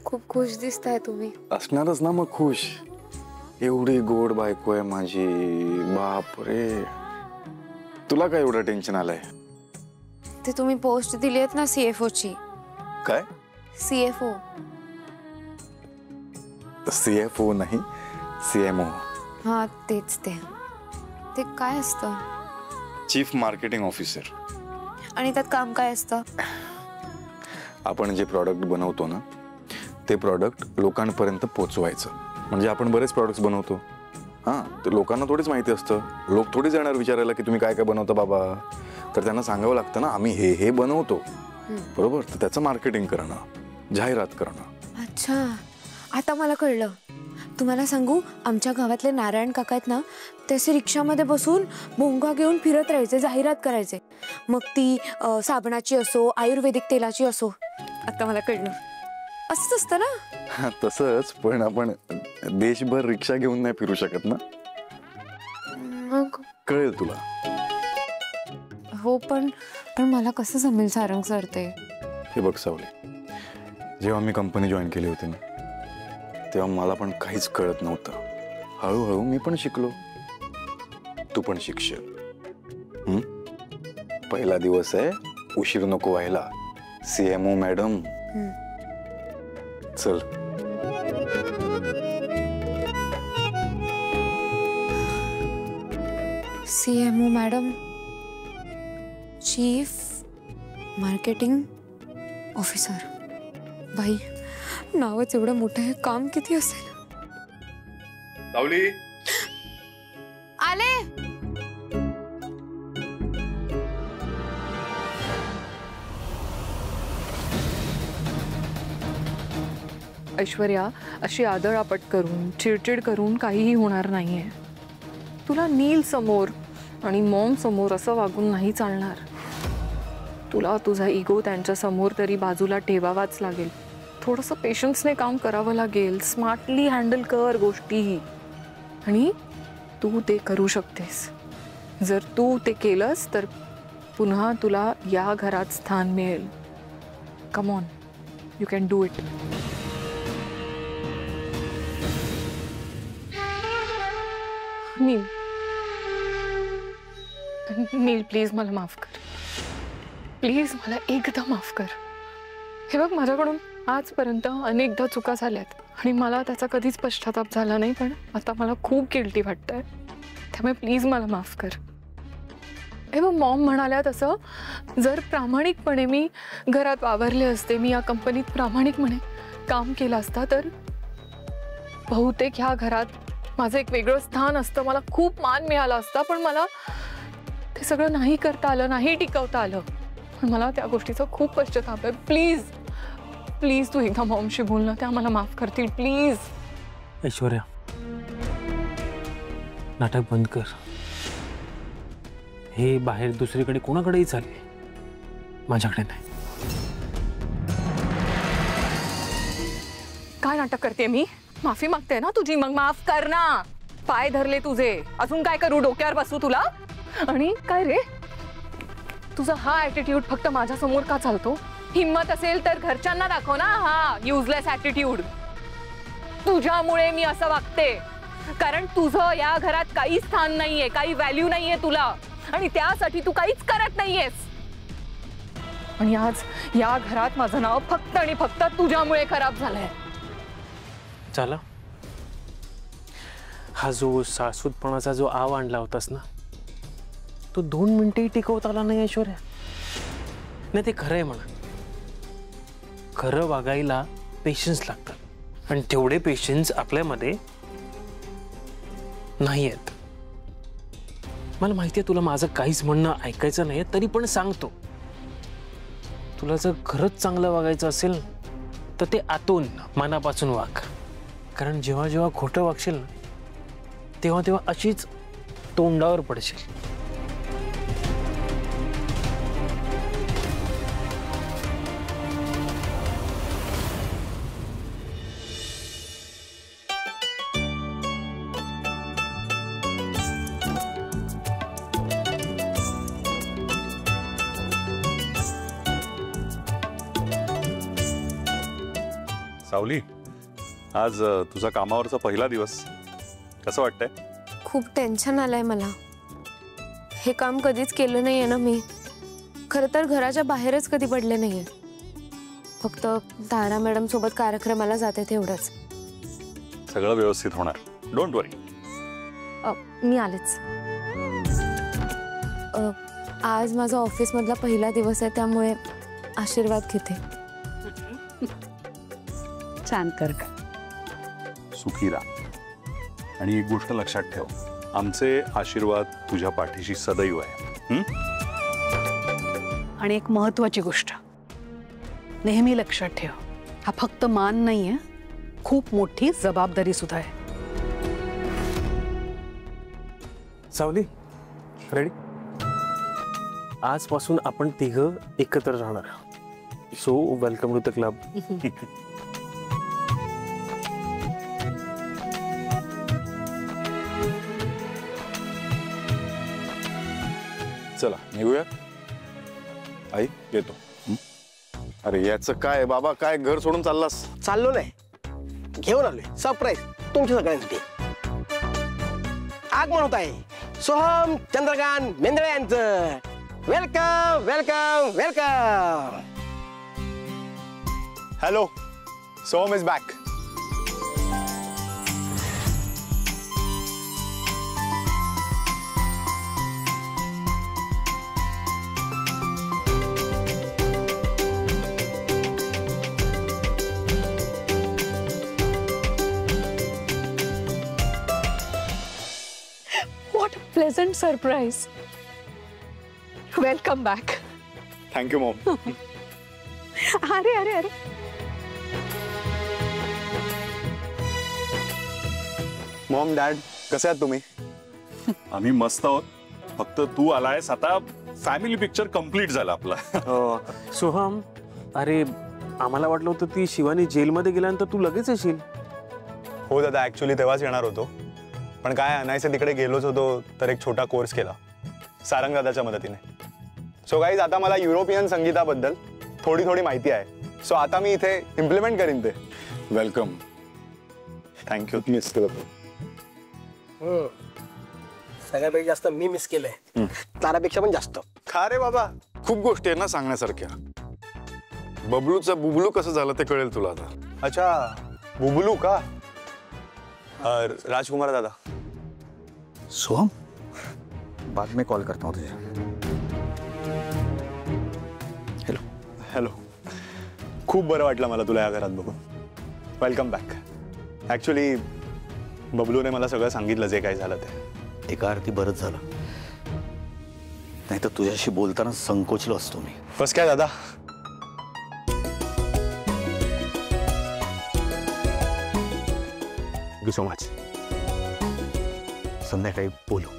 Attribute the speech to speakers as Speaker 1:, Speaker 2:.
Speaker 1: खूप खुश दिसताय तुम्ही.
Speaker 2: असणारच ना मग खुश. एवढी गोड बायको आहे माझी. बाप रे, तुला काय एवढं टेन्शन आलंय?
Speaker 1: ते तुम्ही पोस्ट दिली आहेत ना CFO ची.
Speaker 2: काय?
Speaker 1: CFO.
Speaker 2: CFO नाही, CMO.
Speaker 1: हा तेच ते काय असतं?
Speaker 2: Chief marketing officer.
Speaker 1: आणि त्यात काम काय असतं?
Speaker 2: आपण जे प्रॉडक्ट बनवतो ना ते प्रॉडक्ट लोकांपर्यंत पोहोचवायचं. म्हणजे आपण बरेच प्रॉडक्ट्स बनवतो. हां, तर लोकांना थोडीच माहिती असतं. लोक थोडीच येणार विचारायला की तुम्ही काय काय बनवता बाबा. तर त्यांना सांगावं लागतं ना आम्ही हे हे बनवतो. बरोबर, तर त्याचं मार्केटिंग करणं, जाहिरात करणं.
Speaker 1: अच्छा, आता मला कळलं. तुम्हाला सांगू, आमच्या गावातले नारायण काका आहेत ना, ते असे रिक्षामध्ये बसून भोंगा घेऊन फिरत राहायचे, जाहिरात करायचे. मग ती साबणाची असो, आयुर्वेदिक तेलाची असो. आता मला कळलं, असंच असतं ना.
Speaker 2: तसंच, पण आपण देशभर रिक्षा घेऊन नाही फिरू शकत ना.
Speaker 1: मग
Speaker 2: कळेल तुला.
Speaker 1: हो, पण मला कसं जमेल सारंग सर ते?
Speaker 2: हे बघ सावली, जेव्हा मी कंपनी जॉईन केली होती ना तेव्हा मला पण काहीच कळत नव्हतं. हळूहळू मी पण शिकलो. तू पण शिकशील. पहिला दिवस आहे, उशीर नको व्हायला. CMO madam. चल.
Speaker 1: CMO madam, chief marketing officer. बाई, नावच एवढं मोठं आहे, काम किती असेल?
Speaker 2: सावली,
Speaker 1: आले.
Speaker 3: ऐश्वर्या, अशी आदळआपट करून चिडचिड करून काहीही होणार नाहीये. तुला नील समोर आणि मॉम समोर असं वागून नाही चालणार. तुला तुझा इगो त्यांच्या समोर तरी बाजूला ठेवावाच लागेल. थोडंसं पेशन्सने काम करावं लागेल. स्मार्टली हँडल कर गोष्टी, आणि तू ते करू शकतेस. जर तू ते केलंस तर पुन्हा तुला या घरात स्थान मिळेल. Come on, you can do it. Neel please मला माफ कर. प्लीज मला एकदा माफ कर. हे बघ, माझ्याकडून आजपर्यंत अनेकदा चुका झाल्यात आणि मला त्याचा कधीच पश्चाताप झाला नाही, पण आता मला खूप गिल्टी वाटतंय. त्यामुळे प्लीज मला माफ कर. हे बघ, मॉम म्हणाल्या तसं जर प्रामाणिकपणे मी घरात वावरले असते, मी या कंपनीत प्रामाणिकपणे काम केलं असता, तर बहुतेक ह्या घरात माझं एक वेगळं स्थान असतं. मला खूप मान मिळाला असता, पण मला ते सगळं नाही करता आलं, नाही टिकवता आलं. पण मला त्या गोष्टीचा खूप पश्चाताप आहे. प्लीज प्लीज तू एकदा मॉमशी बोल ना, त्या मला माफ करतील प्लीज.
Speaker 4: ऐश्वर्या, नाटक बंद कर. हे बाहेर दुसरीकडे कोणाकडेही चालले, माझ्याकडे नाही.
Speaker 3: काय नाटक करते मी? माफी मागते ना तुझी, मग माफ कर ना. पाय धरले तुझे, अजून काय करू? डोक्यावर बसू तुला? आणि काय रे, तुझा हा ॲटिट्यूड फक्त माझ्या समोर का चालतो? हिम्मत असेल तर घरच्यांना दाखव ना हा युजलेस ॲटिट्यूड. तुझ्यामुळे मी असं वागते, कारण तुझं या घरात काही स्थान नाहीये, काही व्हॅल्यू नाहीये तुला, आणि त्यासाठी तू काहीच करत नाहीयेस. आणि आज या घरात माझं नाव फक्त आणि फक्त तुझ्यामुळे खराब झालंय.
Speaker 4: चला, हा जो सासूतपणाचा जो आव आणला होतास ना, तो 2 मिनिटंही टिकवता आला नाही ऐश्वर्या. नाही, ते खरं आहे म्हणा. खरं वागायला पेशन्स लागतात, आणि तेवढे पेशन्स आपल्यामध्ये नाही आहेत. मला माहिती आहे तुला माझं काहीच म्हणणं ऐकायचं नाही, तरी पण सांगतो. तुला जर खरंच चांगलं वागायचं असेल तर ते आतून मनापासून वाग. कारण जेव्हा जेव्हा खोटं वागशील ना, तेव्हा तेव्हा अशीच तोंडावर पडशील.
Speaker 5: सावली, आज तुझा कामावरचा पहिला दिवस, कसं वाटतंय?
Speaker 1: खूप टेन्शन आलंय मला. हे काम कधीच केलं नाहीये ना मी. खरं तर घराच्या बाहेरच कधी पडले नाहीये. फक्त तारा मॅडम सोबत कार्यक्रमाला जाते तेवढंच.
Speaker 5: सगळं व्यवस्थित होणार, डोंट वरी.
Speaker 1: मी आलेच. आज माझा ऑफिस मधला पहिला दिवस आहे, त्यामुळे आशीर्वाद घेते.
Speaker 6: छान कर का.
Speaker 5: सुखी राहा. आणि एक गोष्ट लक्षात ठेव, आमचे आशीर्वाद तुझ्या पाठीशी सदैव आहे.
Speaker 6: आणि एक महत्वाची गोष्ट नेहमी लक्षात ठेव, हा फक्त मान नाहीये, खूप मोठी जबाबदारी सुद्धा आहे.
Speaker 4: सावली, रेडी? आजपासून आपण तिघं एकत्र राहणार. So welcome to the club.
Speaker 2: चला निघूया. आई येतो. अरे याचं काय बाबा, काय घर सोडून चाललास?
Speaker 7: चाललो नाही, घेऊन आलोय सरप्राईज तुमच्या सगळ्यांसाठी. आगमन होत आहे सोहम चंद्रकांत मेंदळे यांचं. Welcome welcome welcome.
Speaker 8: Hello, Soham is back.
Speaker 3: What a pleasant surprise. Welcome back.
Speaker 8: Thank you Maugham.
Speaker 6: अरे अरे अरे,
Speaker 8: मॉम डॅड कसे आहात तुम्ही?
Speaker 5: आम्ही मस्त आहोत. फक्त तू आलायस, आता फॅमिली पिक्चर कम्प्लीट झाला आपला.
Speaker 4: सोहम, अरे आम्हाला वाटलं होतं ती शिवानी जेलमध्ये गेल्यानंतर तू लगेच येशील.
Speaker 8: हो दादा, ऍक्च्युली तेव्हाच येणार होतो, पण काय अनायसे तिकडे गेलोच होतो तर एक छोटा कोर्स केला सारंग दादाच्या मदतीने. सो गाईज, आता मला युरोपियन संगीताबद्दल थोडी थोडी माहिती आहे. सो आता मी इथे इम्प्लिमेंट करीन ते.
Speaker 2: वेलकम.
Speaker 8: थँक्यू.
Speaker 2: मिस केलं.
Speaker 7: सगळ्यापेक्षा जास्त मी मिस केलंय, तारापेक्षा पण जास्त.
Speaker 2: खा रे बाबा, खूप गोष्टी आहेत ना सांगण्यासारख्या. बबलूचं बुबलू कसं झालं ते कळेल तुला आता.
Speaker 8: अच्छा, बुबलू का? राजकुमार दादा.
Speaker 9: सोहम, बाद में कॉल करता हूँ तुझे. हेलो.
Speaker 8: हॅलो. खूप बरं वाटलं मला तुला या घरात बघून. Welcome back. ॲक्च्युली बबलूने मला सगळं सांगितलं जे काय झालं ते.
Speaker 9: एका अर्थी बरंच झालं, नाही तर तुझ्याशी बोलताना संकोचलो असतो मी.
Speaker 8: बस काय दादा.
Speaker 9: Thank you so much. संध्याकाळी बोलू.